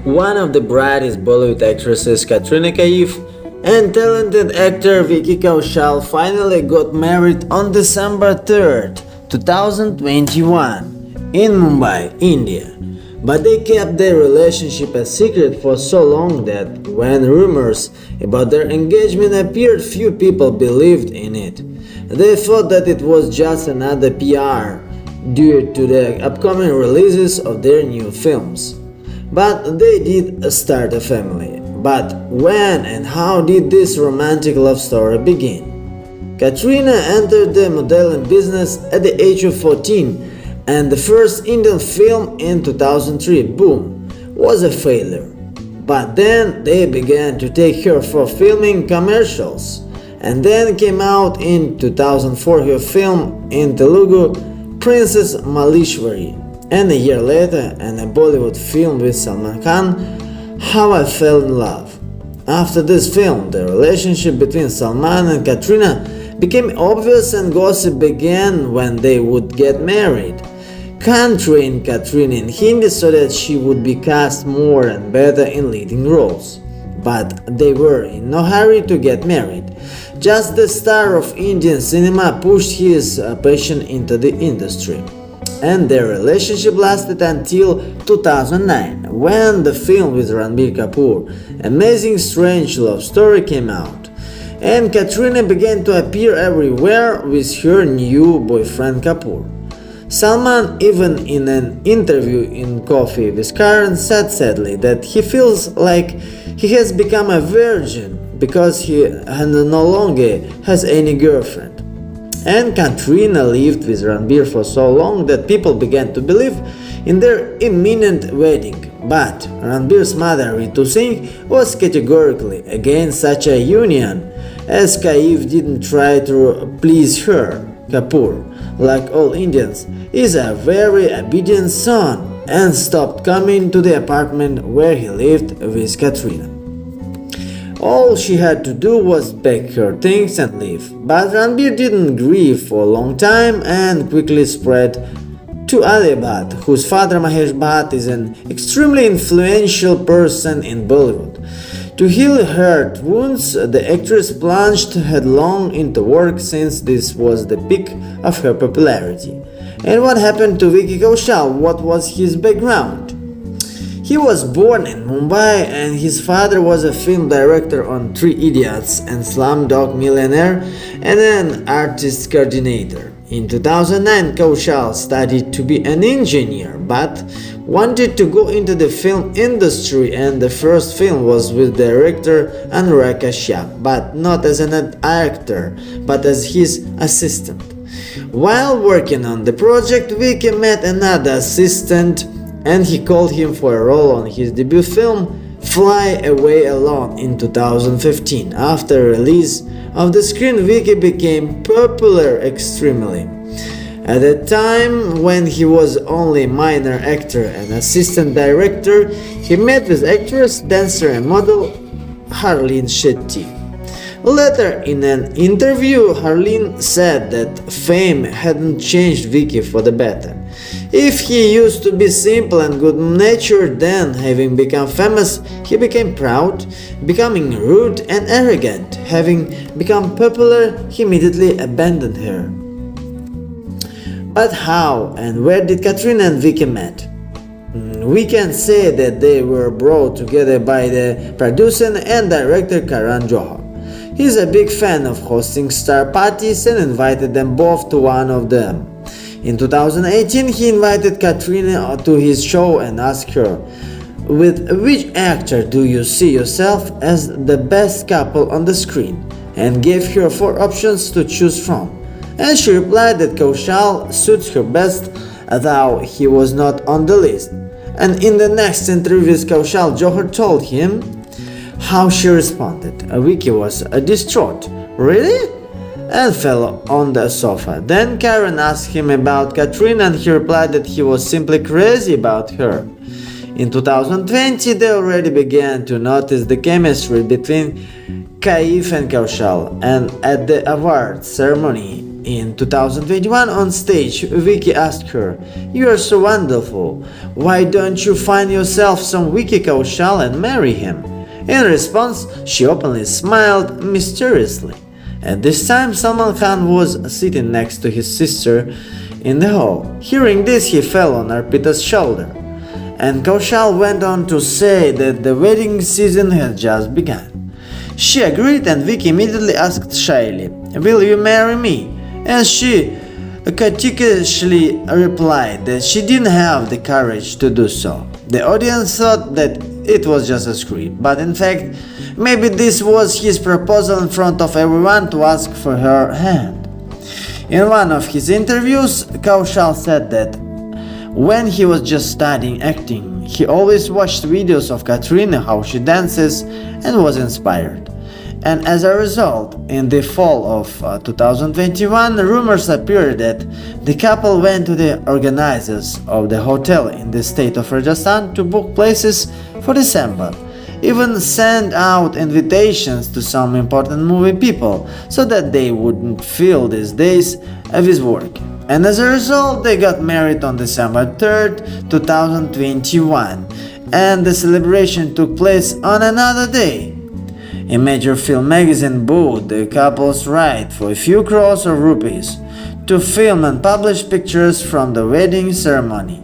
One of the brightest Bollywood actresses, Katrina Kaif, and talented actor Vicky Kaushal finally got married on December 3rd, 2021, in Mumbai, India. But they kept their relationship a secret for so long that when rumors about their engagement appeared, few people believed in it. They thought that it was just another PR due to the upcoming releases of their new films. But they did start a family. But when and how did this romantic love story begin? Katrina entered the modeling business at the age of 14, and the first Indian film in 2003, Boom, was a failure. But then they began to take her for filming commercials, and then came out in 2004 her film in Telugu, Princess Malishwari, and a year later in a Bollywood film with Salman Khan, How I Fell in Love. After this film, the relationship between Salman and Katrina became obvious and gossip began when they would get married. Khan trained Katrina in Hindi so that she would be cast more and better in leading roles. But they were in no hurry to get married. Just the star of Indian cinema pushed his passion into the industry. And their relationship lasted until 2009, when the film with Ranbir Kapoor, Amazing Strange Love Story, came out. And Katrina began to appear everywhere with her new boyfriend Kapoor. Salman, even in an interview in Coffee with Karan, said sadly that he feels like he has become a virgin because he no longer has any girlfriend. And Katrina lived with Ranbir for so long that people began to believe in their imminent wedding. But Ranbir's mother, Ritu Singh, was categorically against such a union, as Kaif didn't try to please her. Kapoor, like all Indians, is a very obedient son and stopped coming to the apartment where he lived with Katrina. All she had to do was pack her things and leave. But Ranbir didn't grieve for a long time and quickly spread to Ali Bhatt, whose father Mahesh Bhatt is an extremely influential person in Bollywood. To heal hurt wounds, the actress plunged headlong into work since this was the peak of her popularity. And what happened to Vicky Kaushal? What was his background? He was born in Mumbai and his father was a film director on Three Idiots and Slumdog Millionaire and an artist coordinator. In 2009, Kaushal studied to be an engineer but wanted to go into the film industry, and the first film was with director Anurag Kashyap, but not as an actor but as his assistant. While working on the project, Vicky met another assistant and he called him for a role on his debut film Fly Away Alone in 2015. After release of the screen, Vicky became popular extremely. At the time when he was only minor actor and assistant director, he met with actress, dancer and model Harleen Shetty. Later in an interview, Harleen said that fame hadn't changed Vicky for the better. If he used to be simple and good-natured, then, having become famous, he became proud, becoming rude and arrogant. Having become popular, he immediately abandoned her. But how and where did Katrina and Vicky met? We can say that they were brought together by the producer and director Karan Johar. He's a big fan of hosting star parties and invited them both to one of them. In 2018, he invited Katrina to his show and asked her, "With which actor do you see yourself as the best couple on the screen?" and gave her 4 options to choose from. And she replied that Kaushal suits her best, though he was not on the list. And in the next interview with Kaushal, Johar told him how she responded. Vicky was distraught. "Really?" and fell on the sofa. Then Karen asked him about Katrina and he replied that he was simply crazy about her. In 2020, they already began to notice the chemistry between Kaif and Kaushal, and at the awards ceremony In 2021 on stage, Vicky asked her, "You are so wonderful. Why don't you find yourself some Vicky Kaushal and marry him?" In response, she openly smiled mysteriously. At this time, Salman Khan was sitting next to his sister in the hall. Hearing this, he fell on Arpita's shoulder. And Kaushal went on to say that the wedding season had just begun. She agreed, and Vicky immediately asked shyly, "Will you marry me?" And she categorically replied that she didn't have the courage to do so. The audience thought that it was just a script, but in fact, maybe this was his proposal in front of everyone to ask for her hand. In one of his interviews, Kaushal said that when he was just studying acting, he always watched videos of Katrina, how she dances, and was inspired. And as a result, in the fall of 2021, rumors appeared that the couple went to the organizers of the hotel in the state of Rajasthan to book places for December, even sent out invitations to some important movie people so that they wouldn't feel these days of his work. And as a result, they got married on December 3rd, 2021, and the celebration took place on another day. A major film magazine bought the couple's right for a few crores of rupees to film and publish pictures from the wedding ceremony.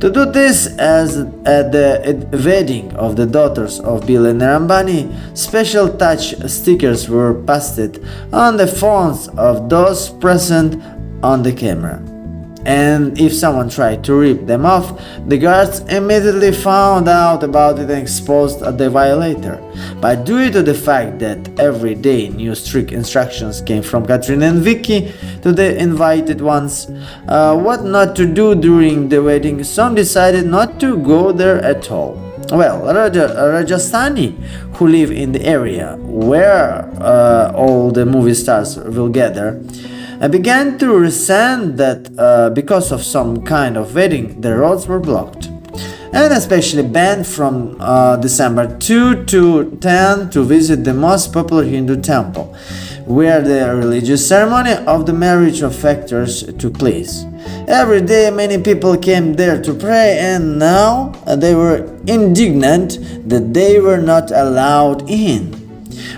To do this, as at the wedding of the daughters of billionaire Ambani, special touch stickers were pasted on the phones of those present on the camera. And if someone tried to rip them off, the guards immediately found out about it and exposed the violator. But due to the fact that every day new strict instructions came from Katrina and Vicky to the invited ones, what not to do during the wedding, some decided not to go there at all. Well, Rajasthani, who live in the area where all the movie stars will gather, I began to resent that because of some kind of wedding, the roads were blocked, and especially banned from December 2 to 10 to visit the most popular Hindu temple, where the religious ceremony of the marriage of factors took place. Every day many people came there to pray, and now they were indignant that they were not allowed in.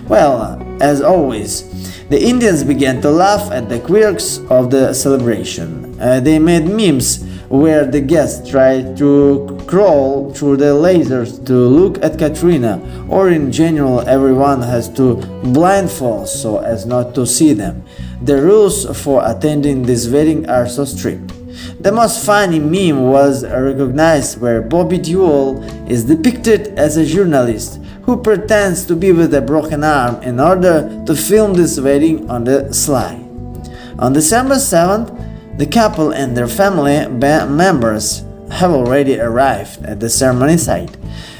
Well, as always, the Indians began to laugh at the quirks of the celebration. They made memes where the guests tried to crawl through the lasers to look at Katrina, or in general everyone has to blindfold so as not to see them. The rules for attending this wedding are so strict. The most funny meme was recognized where Bobby Deol is depicted as a journalist who pretends to be with a broken arm in order to film this wedding on the sly. On December 7th, the couple and their family members have already arrived at the ceremony site,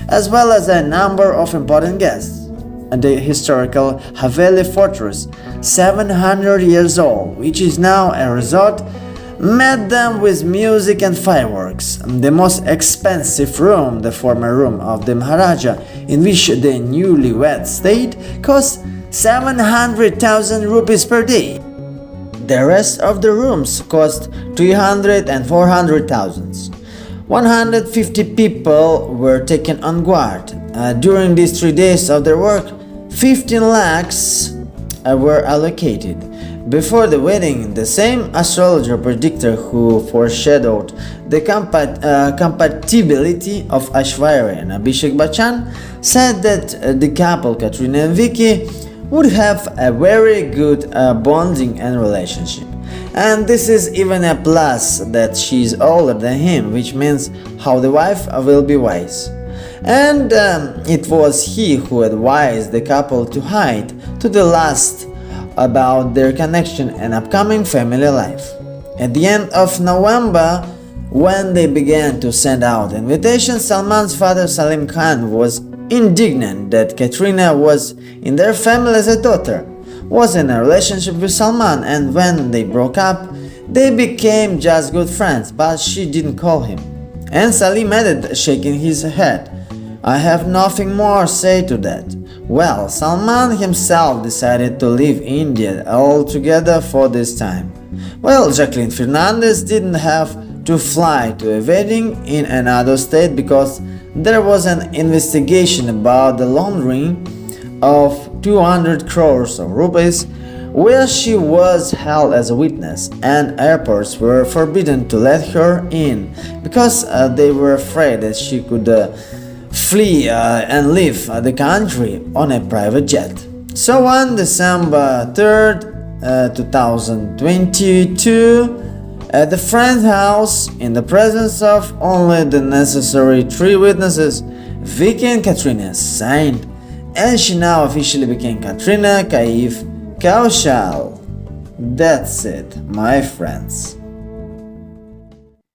as well as a number of important guests. The historical Haveli fortress, 700 years old, which is now a resort, met them with music and fireworks. The most expensive room, the former room of the Maharaja, in which the newlyweds stayed, cost 700,000 rupees per day. The rest of the rooms cost 300 and 400,000. 150 people were taken on guard. During these 3 days of their work, 15 lakhs were allocated. Before the wedding, the same astrologer predictor who foreshadowed the compatibility of Aishwarya and Abhishek Bachchan said that the couple, Katrina and Vicky, would have a very good bonding and relationship. And this is even a plus that she is older than him, which means how the wife will be wise. And it was he who advised the couple to hide to the last about their connection and upcoming family life. At the end of November, when they began to send out invitations, Salman's father Salim Khan was indignant that Katrina was in their family as a daughter, was in a relationship with Salman, and when they broke up, they became just good friends, but she didn't call him. And Salim added, shaking his head, "I have nothing more to say to that. Well, Salman himself decided to leave India altogether for this time. Well, Jacqueline Fernandez didn't have to fly to a wedding in another state because there was an investigation about the laundering of 200 crores of rupees where she was held as a witness, and airports were forbidden to let her in because they were afraid that she could flee and leave the country on a private jet. So on December 3rd, 2022, at the friend's house, in the presence of only the necessary 3 witnesses, Vicky and Katrina signed, and she now officially became Katrina Kaif Kaushal. That's it, my friends.